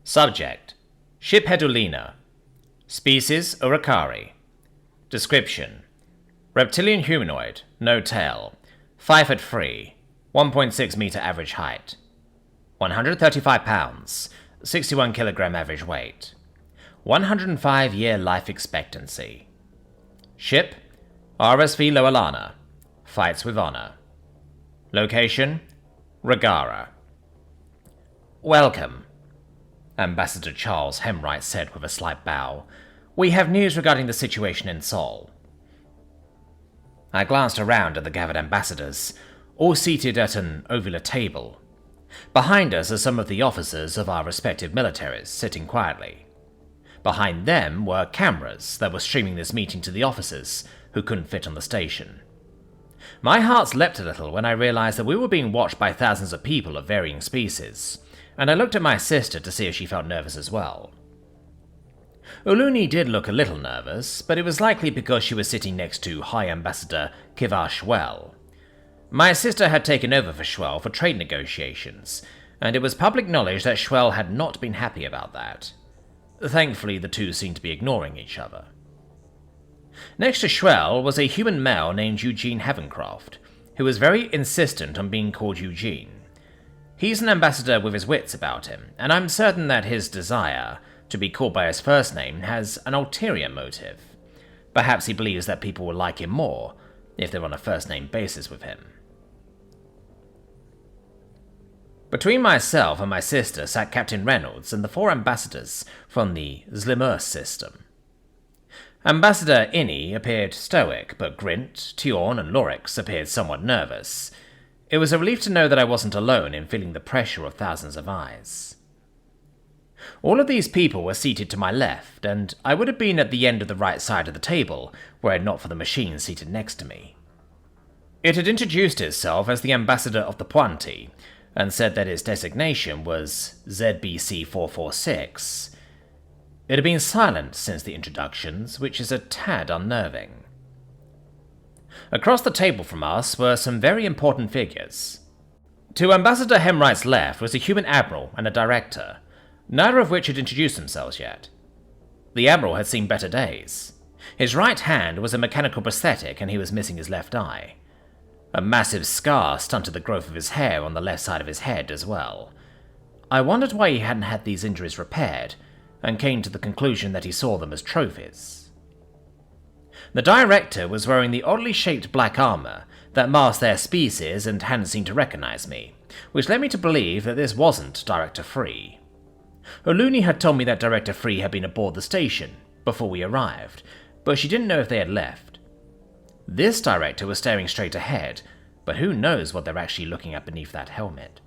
Subject: Ship Hedulina. Species: Urakari. Description: reptilian humanoid, no tail, 5 foot 3, 1.6 meter average height, 135 pounds, 61 kilogram average weight, 105-year life expectancy. Ship: RSV Loalana. Fights with honor. Location: Regara. Welcome, Ambassador Charles Hemwright said with a slight bow. We have news regarding the situation in Seoul. I glanced around at the gathered ambassadors, all seated at an ovular table. Behind us are some of the officers of our respective militaries, sitting quietly. Behind them were cameras that were streaming this meeting to the officers who couldn't fit on the station. My heart leapt a little when I realized that we were being watched by thousands of people of varying species, and I looked at my sister to see if she felt nervous as well. Uluni did look a little nervous, but it was likely because she was sitting next to High Ambassador Kivar Schwell. My sister had taken over for Schwell for trade negotiations, and it was public knowledge that Schwell had not been happy about that. Thankfully, the two seemed to be ignoring each other. Next to Schwell was a human male named Eugene Heavencroft, who was very insistent on being called Eugene. He's an ambassador with his wits about him, and I'm certain that his desire to be called by his first name has an ulterior motive. Perhaps he believes that people will like him more if they're on a first-name basis with him. Between myself and my sister sat Captain Reynolds and the 4 ambassadors from the Zlimur system. Ambassador Inni appeared stoic, but Grint, Tjorn, and Lorix appeared somewhat nervous. It was a relief to know that I wasn't alone in feeling the pressure of thousands of eyes. All of these people were seated to my left, and I would have been at the end of the right side of the table were it not for the machine seated next to me. It had introduced itself as the ambassador of the Pointy, and said that its designation was ZBC-446. It had been silent since the introductions, which is a tad unnerving. Across the table from us were some very important figures. To Ambassador Hemwright's left was a human admiral and a director, neither of which had introduced themselves yet. The admiral had seen better days. His right hand was a mechanical prosthetic and he was missing his left eye. A massive scar stunted the growth of his hair on the left side of his head as well. I wondered why he hadn't had these injuries repaired, and came to the conclusion that he saw them as trophies. The director was wearing the oddly shaped black armor that masked their species and hadn't seemed to recognize me, which led me to believe that this wasn't Director Free. Uluni had told me that Director Free had been aboard the station before we arrived, but she didn't know if they had left. This director was staring straight ahead, but who knows what they're actually looking at beneath that helmet.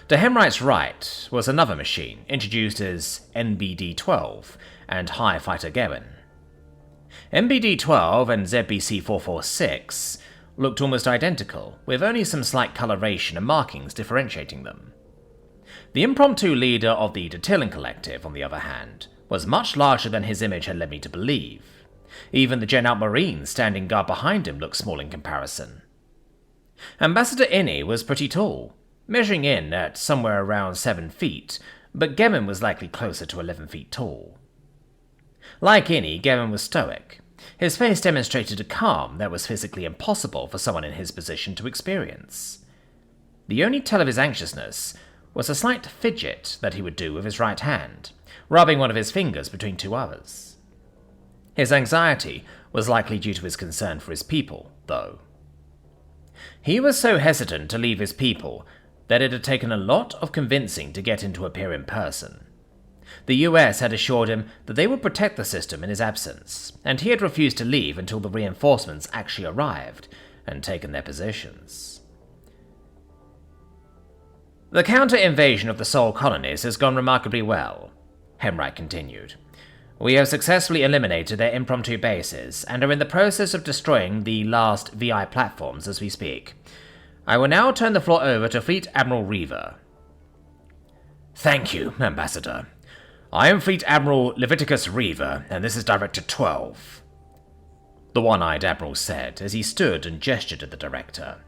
To Hemwright's right was another machine, introduced as NBD-12 and High Fighter Gavin. NBD-12 and ZBC-446 looked almost identical, with only some slight coloration and markings differentiating them. The impromptu leader of the Detailing Collective, on the other hand, was much larger than his image had led me to believe. Even the Dreadnought Marine standing guard behind him looked small in comparison. Ambassador Inni was pretty tall, measuring in at somewhere around 7 feet, but Gavin was likely closer to 11 feet tall. Like Inni, Gavin was stoic. His face demonstrated a calm that was physically impossible for someone in his position to experience. The only tell of his anxiousness was a slight fidget that he would do with his right hand, rubbing one of his fingers between 2 others. His anxiety was likely due to his concern for his people, though. He was so hesitant to leave his people that it had taken a lot of convincing to get him to appear in person. The US had assured him that they would protect the system in his absence, and he had refused to leave until the reinforcements actually arrived and taken their positions. The counter-invasion of the Seoul colonies has gone remarkably well, Hemwright continued. We have successfully eliminated their impromptu bases and are in the process of destroying the last VI platforms as we speak. I will now turn the floor over to Fleet Admiral Reaver. Thank you, Ambassador. I am Fleet Admiral Leviticus Reaver, and this is Director 12. The one-eyed admiral said as he stood and gestured at the director.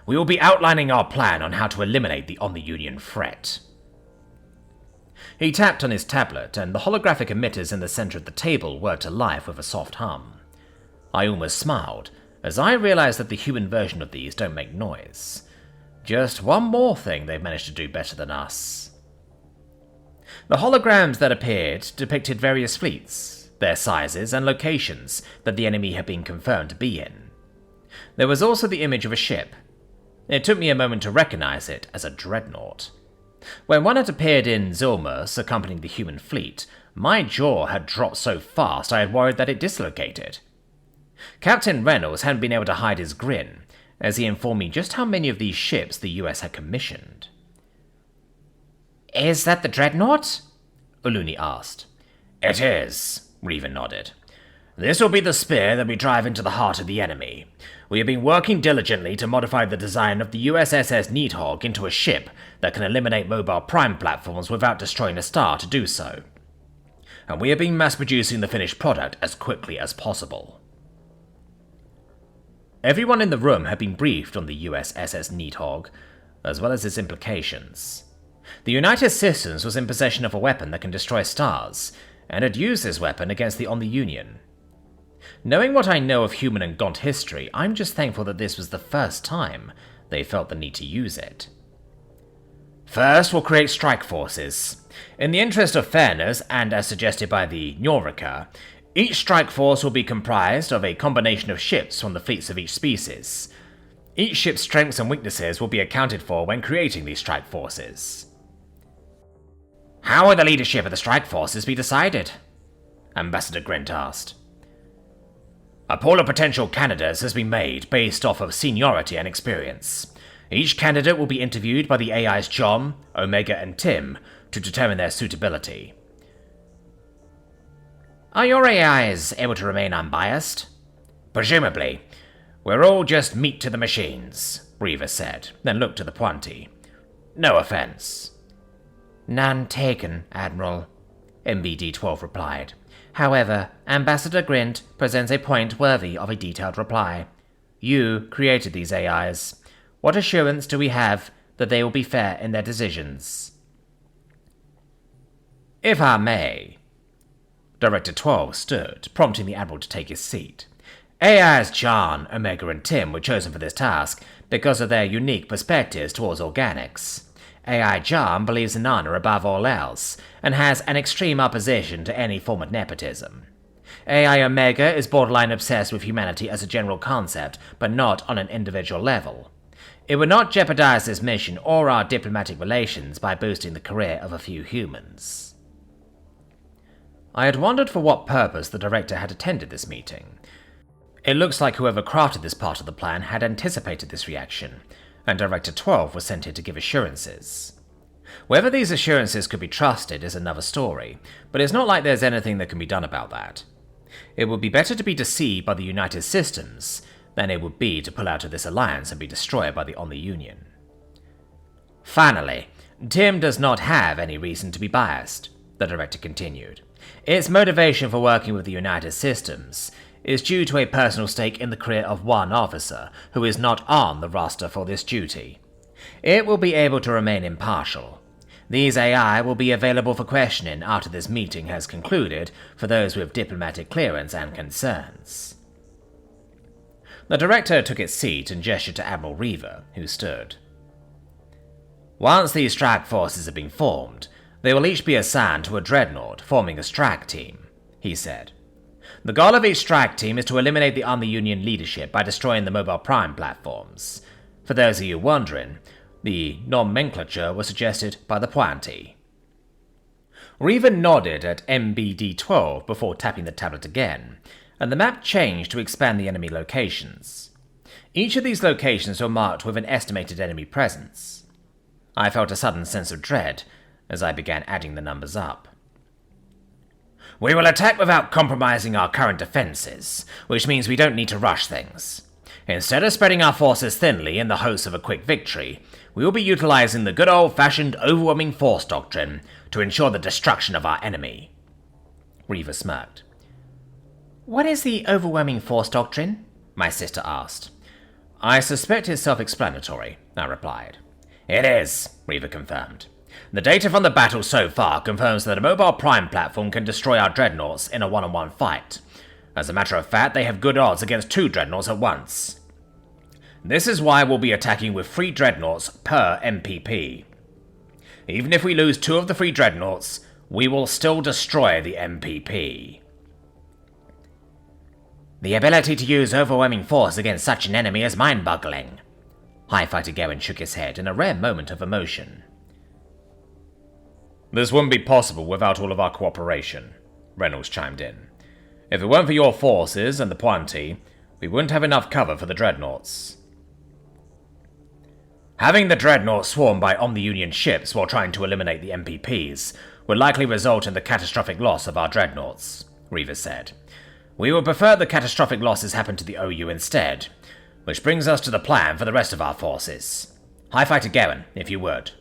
We will be outlining our plan on how to eliminate the On-the-Union threat. He tapped on his tablet, and the holographic emitters in the center of the table whirred to life with a soft hum. I almost smiled, as I realized that the human version of these don't make noise. Just one more thing they've managed to do better than us. The holograms that appeared depicted various fleets, their sizes and locations that the enemy had been confirmed to be in. There was also the image of a ship. It took me a moment to recognize it as a Dreadnought. When one had appeared in Zilmus accompanying the human fleet, my jaw had dropped so fast I had worried that it dislocated. Captain Reynolds hadn't been able to hide his grin, as he informed me just how many of these ships the US had commissioned. "Is that the Dreadnought?" Uluni asked. "It is," Reaver nodded. "This will be the spear that we drive into the heart of the enemy. We have been working diligently to modify the design of the USSS Needhog into a ship that can eliminate mobile prime platforms without destroying a star to do so. And we have been mass-producing the finished product as quickly as possible." Everyone in the room had been briefed on the USSS Needhog, as well as its implications. The United Systems was in possession of a weapon that can destroy stars, and had used this weapon against the Union. Knowing what I know of human and Gaunt history, I'm just thankful that this was the first time they felt the need to use it. "First, we'll create strike forces. In the interest of fairness, and as suggested by the Neurica, each strike force will be comprised of a combination of ships from the fleets of each species. Each ship's strengths and weaknesses will be accounted for when creating these strike forces." "How will the leadership of the strike forces be decided?" Ambassador Grint asked. "A pool of potential candidates has been made based off of seniority and experience. Each candidate will be interviewed by the AIs John, Omega, and Tim to determine their suitability." "Are your AIs able to remain unbiased?" "Presumably. We're all just meat to the machines," Reaver said, then looked to the Puanti. "No offense." "None taken, Admiral," MBD-12 replied. "However, Ambassador Grint presents a point worthy of a detailed reply. You created these AIs. What assurance do we have that they will be fair in their decisions?" "If I may." Director 12 stood, prompting the Admiral to take his seat. AIs John, Omega, and Tim were chosen for this task because of their unique perspectives towards organics. AI John believes in honor above all else, and has an extreme opposition to any form of nepotism. AI Omega is borderline obsessed with humanity as a general concept, but not on an individual level. It would not jeopardize this mission or our diplomatic relations by boosting the career of a few humans. I had wondered for what purpose the director had attended this meeting. It looks like whoever crafted this part of the plan had anticipated this reaction, and Director 12 was sent here to give assurances. Whether these assurances could be trusted is another story, but it's not like there's anything that can be done about that. It would be better to be deceived by the United Systems than it would be to pull out of this alliance and be destroyed by the Union. "Finally, Tim does not have any reason to be biased," the director continued. "Its motivation for working with the United Systems is due to a personal stake in the career of one officer who is not on the roster for this duty. It will be able to remain impartial. These AI will be available for questioning after this meeting has concluded for those with diplomatic clearance and concerns." The director took its seat and gestured to Admiral Reaver, who stood. "Once these strike forces have been formed, they will each be assigned to a Dreadnought, forming a strike team," he said. "The goal of each strike team is to eliminate the Union leadership by destroying the mobile prime platforms. For those of you wondering, the nomenclature was suggested by the Puanti." Reaver nodded at MBD-12 before tapping the tablet again, and the map changed to expand the enemy locations. Each of these locations were marked with an estimated enemy presence. I felt a sudden sense of dread as I began adding the numbers up. "We will attack without compromising our current defenses, which means we don't need to rush things. Instead of spreading our forces thinly in the hopes of a quick victory, we will be utilizing the good old-fashioned overwhelming force doctrine to ensure the destruction of our enemy." Reaver smirked. "What is the overwhelming force doctrine?" my sister asked. "I suspect it's self-explanatory," I replied. "It is," Reaver confirmed. The data from the battle so far confirms that a mobile prime platform can destroy our dreadnoughts in a one-on-one fight. As a matter of fact, they have good odds against 2 dreadnoughts at once. This is why we'll be attacking with 3 dreadnoughts per MPP. Even if we lose 2 of the 3 dreadnoughts, we will still destroy the MPP. The ability to use overwhelming force against such an enemy is mind-boggling. High Fighter Garen shook his head in a rare moment of emotion. This wouldn't be possible without all of our cooperation, Reynolds chimed in. If it weren't for your forces and the Pointy, we wouldn't have enough cover for the dreadnoughts. Having the dreadnought swarm by Omni-Union ships while trying to eliminate the MPPs would likely result in the catastrophic loss of our dreadnoughts, Reaver said. We would prefer the catastrophic losses happen to the OU instead, which brings us to the plan for the rest of our forces. High Fighter Garen, if you would.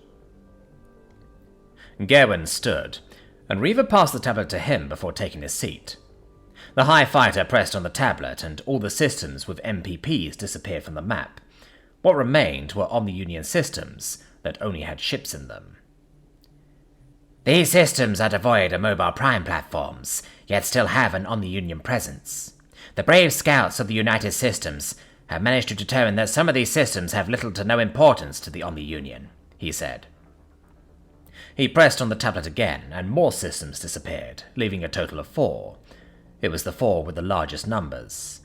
Garen stood, and Reaver passed the tablet to him before taking his seat. The High Fighter pressed on the tablet, and all the systems with MPPs disappeared from the map. What remained were Omni-Union systems that only had ships in them. These systems are devoid of mobile prime platforms, yet still have an Omni-Union presence. The brave scouts of the United Systems have managed to determine that some of these systems have little to no importance to the Omni-Union, he said. He pressed on the tablet again, and more systems disappeared, leaving a total of 4. It was the 4 with the largest numbers.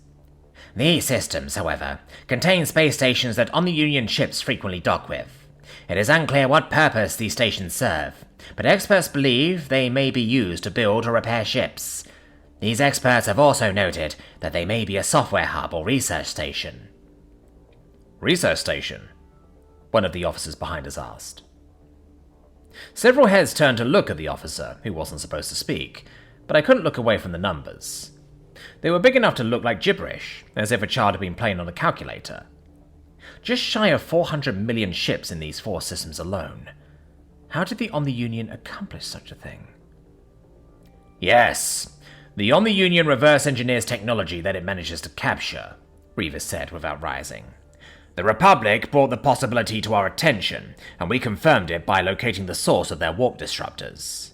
These systems, however, contain space stations that Omni-Union ships frequently dock with. It is unclear what purpose these stations serve, but experts believe they may be used to build or repair ships. These experts have also noted that they may be a software hub or research station. Research station? One of the officers behind us asked. Several heads turned to look at the officer, who wasn't supposed to speak, but I couldn't look away from the numbers. They were big enough to look like gibberish, as if a child had been playing on a calculator. Just shy of 400 million ships in these 4 systems alone. How did the Omni-Union accomplish such a thing? Yes, the Omni-Union reverse engineers technology that it manages to capture, Reaver said without rising. The Republic brought the possibility to our attention, and we confirmed it by locating the source of their warp disruptors.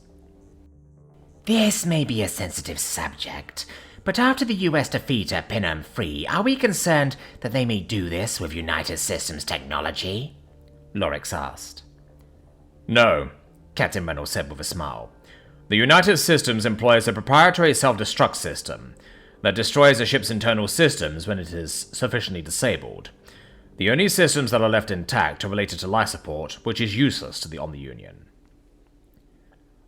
This may be a sensitive subject, but after the US defeat at Pinham Free, are we concerned that they may do this with United Systems technology? Lorix asked. No, Captain Reynolds said with a smile. The United Systems employs a proprietary self-destruct system that destroys a ship's internal systems when it is sufficiently disabled. The only systems that are left intact are related to life support, which is useless to the Omni-Union.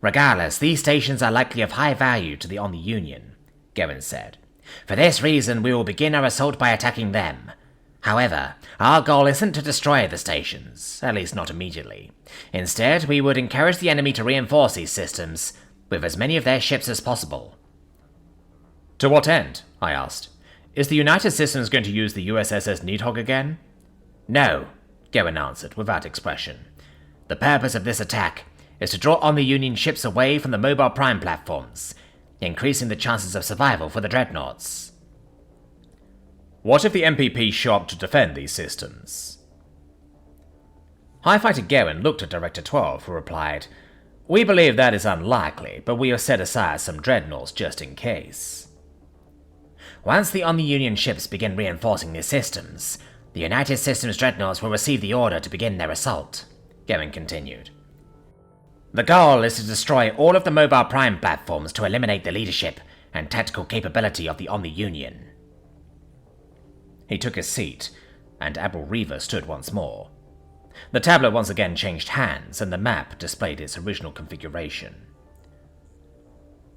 Regardless, these stations are likely of high value to the Omni-Union, Garen said. For this reason, we will begin our assault by attacking them. However, our goal isn't to destroy the stations, at least not immediately. Instead, we would encourage the enemy to reinforce these systems with as many of their ships as possible. To what end? I asked. Is the United Systems going to use the USSS Needhog again? No, Garen answered without expression. The purpose of this attack is to draw Omni-Union ships away from the mobile prime platforms, increasing the chances of survival for the dreadnoughts. What if the MPP show up to defend these systems? High Fighter Garen looked at Director 12, who replied, We believe that is unlikely, but we have set aside some dreadnoughts just in case. Once the Omni-Union ships begin reinforcing these systems, the United Systems dreadnoughts will receive the order to begin their assault, Garen continued. The goal is to destroy all of the mobile prime platforms to eliminate the leadership and tactical capability of the Omni-Union. He took his seat, and Admiral Reaver stood once more. The tablet once again changed hands, and the map displayed its original configuration.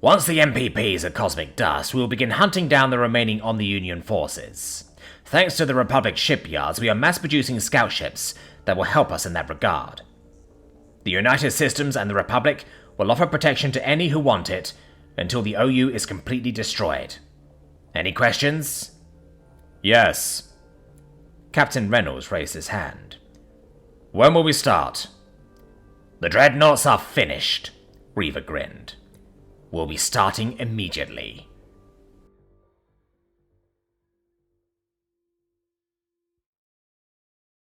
Once the MPPs are cosmic dust, we will begin hunting down the remaining Omni-Union forces. Thanks to the Republic shipyards, we are mass-producing scout ships that will help us in that regard. The United Systems and the Republic will offer protection to any who want it until the OU is completely destroyed. Any questions? Yes. Captain Reynolds raised his hand. When will we start? The dreadnoughts are finished, Reaver grinned. We'll be starting immediately.